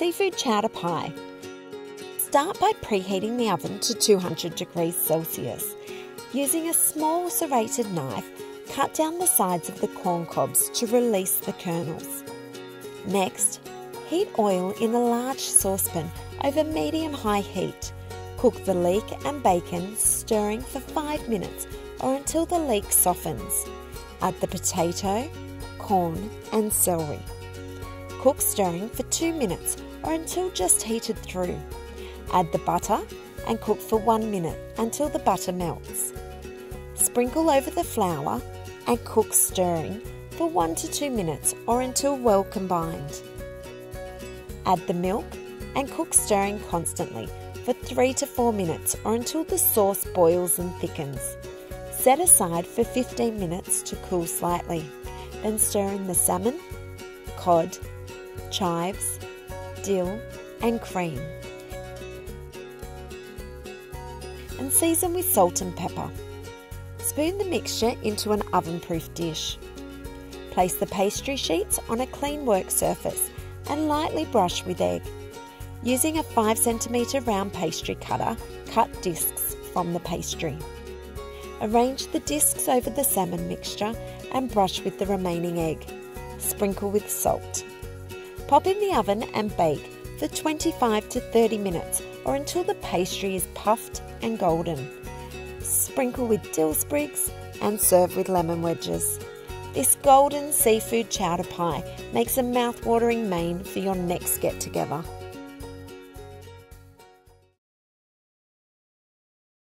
Seafood chowder pie. Start by preheating the oven to 200 degrees Celsius. Using a small serrated knife, cut down the sides of the corn cobs to release the kernels. Next, heat oil in a large saucepan over medium-high heat. Cook the leek and bacon, stirring for 5 minutes or until the leek softens. Add the potato, corn and celery. Cook stirring for 2 minutes or until just heated through. Add the butter and cook for 1 minute until the butter melts. Sprinkle over the flour and cook stirring for 1 to 2 minutes or until well combined. Add the milk and cook stirring constantly for 3 to 4 minutes or until the sauce boils and thickens. Set aside for 15 minutes to cool slightly. Then stir in the salmon, cod, chives, dill and cream. And season with salt and pepper. Spoon the mixture into an oven-proof dish. Place the pastry sheets on a clean work surface and lightly brush with egg. Using a 5 cm round pastry cutter, cut discs from the pastry. Arrange the discs over the salmon mixture and brush with the remaining egg. Sprinkle with salt. Pop in the oven and bake for 25 to 30 minutes or until the pastry is puffed and golden. Sprinkle with dill sprigs and serve with lemon wedges. This golden seafood chowder pie makes a mouth-watering main for your next get-together.